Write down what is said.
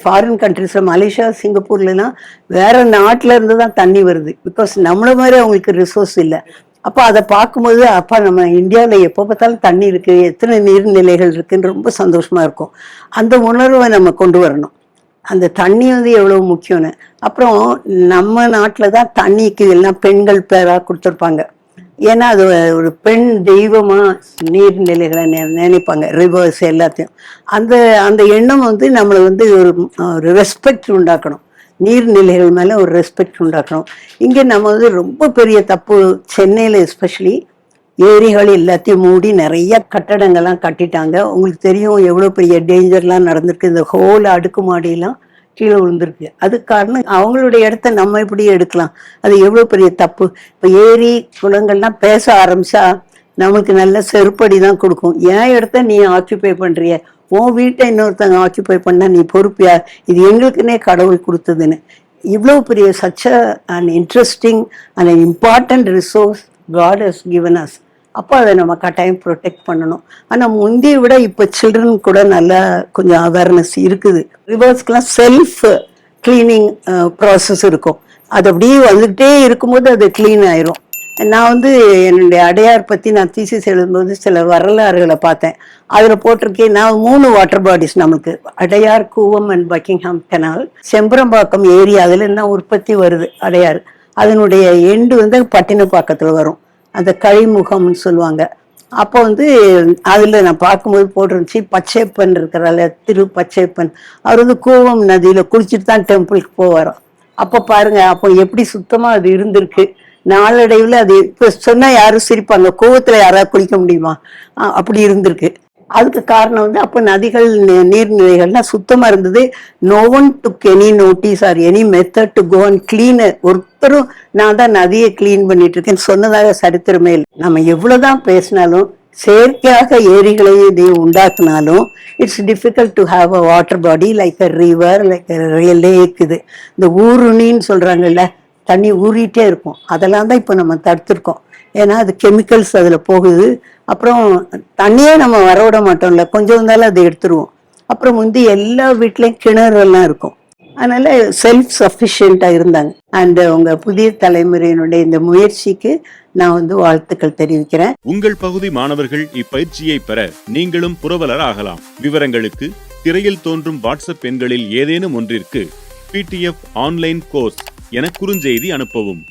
Foreign கண்ட்ரீஸில் Malaysia சிங்கப்பூர்லாம் வேற நாட்டில் இருந்து தான் தண்ணி வருது. பிகாஸ் நம்மள மாதிரி அவங்களுக்கு ரிசோர்ஸ் இல்லை. அப்போ அதை பார்க்கும்போது அப்பா நம்ம இந்தியாவில் எப்போ பார்த்தாலும் தண்ணி இருக்குது, எத்தனை நீர்நிலைகள் இருக்குன்னு ரொம்ப சந்தோஷமாக இருக்கும். அந்த உணர்வை நம்ம கொண்டு வரணும். அந்த தண்ணி வந்து எவ்வளோ முக்கியம்னு. அப்புறம் நம்ம நாட்டில் தான் தண்ணிக்கு எல்லாம் பெண்கள் பேராக கொடுத்துருப்பாங்க. ஏன்னா அது ஒரு பெண் தெய்வமாக நீர்நிலைகளை நினைப்பாங்க, ரிவர்ஸ் எல்லாத்தையும். அந்த அந்த எண்ணம் வந்து நம்மளை வந்து ஒரு ரெஸ்பெக்ட் உண்டாக்கணும். நீர்நிலைகள் மேலே ஒரு ரெஸ்பெக்ட் உண்டாக்கணும். இங்கே நம்ம வந்து ரொம்ப பெரிய தப்பு, சென்னையில் எஸ்பெஷலி ஏரிகள் எல்லாத்தையும் மூடி நிறைய கட்டடங்கள்லாம் கட்டிட்டாங்க. உங்களுக்கு தெரியும் எவ்வளோ பெரிய டேஞ்சர்லாம் நடந்திருக்கு. இந்த ஹோல் அடுக்குமாடியெல்லாம் கீழே விழுந்திருக்கு. அதுக்கு காரணம் அவங்களுடைய இடத்த நம்ம எப்படி எடுக்கலாம், அது எவ்வளோ பெரிய தப்பு. இப்போ ஏரி குளங்கள்லாம் பேச ஆரம்பிச்சா நம்மளுக்கு நல்ல செருப்படி தான் கொடுக்கும். என் இடத்த நீ ஆக்கியூபை பண்ணுறிய, உன் வீட்டை இன்னொருத்தங்க ஆக்கியூபை பண்ணால் நீ பொறுப்பியா, இது எங்களுக்குன்னே கடவுள் கொடுத்ததுன்னு. இவ்வளோ பெரிய such an interesting and important resource God has given us. அப்போ அதை நம்ம கட்டாயம் ப்ரொடெக்ட் பண்ணணும். ஆனால் முந்தைய விட இப்போ சில்ட்ரன் கூட நல்லா கொஞ்சம் அவேர்னஸ் இருக்குது. ரிவர்ஸ்க்கெலாம் செல்ஃப் கிளீனிங் ப்ராசஸ் இருக்கும். அது அப்படியே வந்துகிட்டே இருக்கும்போது அது க்ளீன் ஆயிரும். நான் வந்து என்னுடைய அடையார் பற்றி நான் தீசிஸ் எழுதும்போது சில வரலாறுகளை பார்த்தேன். அதில் போட்டிருக்கேன், நான் 3 வாட்டர் பாடிஸ் நமக்கு, Adyar, Cooum and Buckingham canal, Chembarambakkam ஏரி, அதுல என்ன உற்பத்தி வருது அடையார், அதனுடைய எண்டு வந்து பட்டினப்பாக்கத்தில் வரும், அந்த கழிமுகம்னு சொல்லுவாங்க. அப்போ வந்து அதில் நான் பார்க்கும்போது போட்டிருந்துச்சு, பச்சைப்பன் இருக்கிறால, திரு பச்சைப்பன், அவர் வந்து கூவம் நதியில் குளிச்சுட்டு தான் டெம்பிளுக்கு போவாராம். அப்போ பாருங்க, அப்போ எப்படி சுத்தமாக அது இருந்திருக்கு. நாளடைவில் அது இப்போ சொன்னால் யாரும் சிரிப்பாங்க, கூவத்தில் யாராவது குளிக்க முடியுமா, அப்படி இருந்திருக்கு. அதுக்கு காரணம் வந்து அப்போ நதிகள் நீர்நிலைகள்லாம் சுத்தமாக இருந்தது. No one took any notice or any method to go and clean. ஒருத்தரும் நான் தான் நதியை கிளீன் பண்ணிட்டு இருக்கேன்னு சொன்னதாக சரித்திரமே இல்லை. நம்ம எவ்வளோதான் பேசினாலும், செயற்கையாக ஏரிகளை இதை உண்டாக்குனாலும், it's difficult to have a water body like a river, like a lake. இது இந்த ஊருணின்னு சொல்கிறாங்கல்ல, தண்ணி ஊறிட்டே இருக்கும். அதெல்லாம் தான் இப்போ நம்ம தடுத்துருக்கோம். ஏன்னா அது கெமிக்கல்ஸ் அதில் போகுது. அப்புறம் தண்ணியே நம்ம வரவிட மாட்டோம்ல, கொஞ்சம் இருந்தாலும் அதை எடுத்துருவோம். அப்புறம் வந்து எல்லா வீட்லேயும் கிணறுலாம் இருக்கும். அதனால செல்ஃப் சஃபிஷியண்ட்டாக இருந்தாங்க. அண்ட் உங்கள் புதிய தலைமுறையினுடைய இந்த முயற்சிக்கு நான் வந்து வாழ்த்துக்கள் தெரிவிக்கிறேன். உங்கள் பகுதி மாணவர்கள் இப்பயிற்சியை பெற நீங்களும் புரவலர் ஆகலாம். விவரங்களுக்கு திரையில் தோன்றும் வாட்ஸ்அப் எண்களில் ஏதேனும் ஒன்றிற்கு PDF ஆன்லைன் கோர்ஸ் என குறுஞ்செய்தி அனுப்பவும்.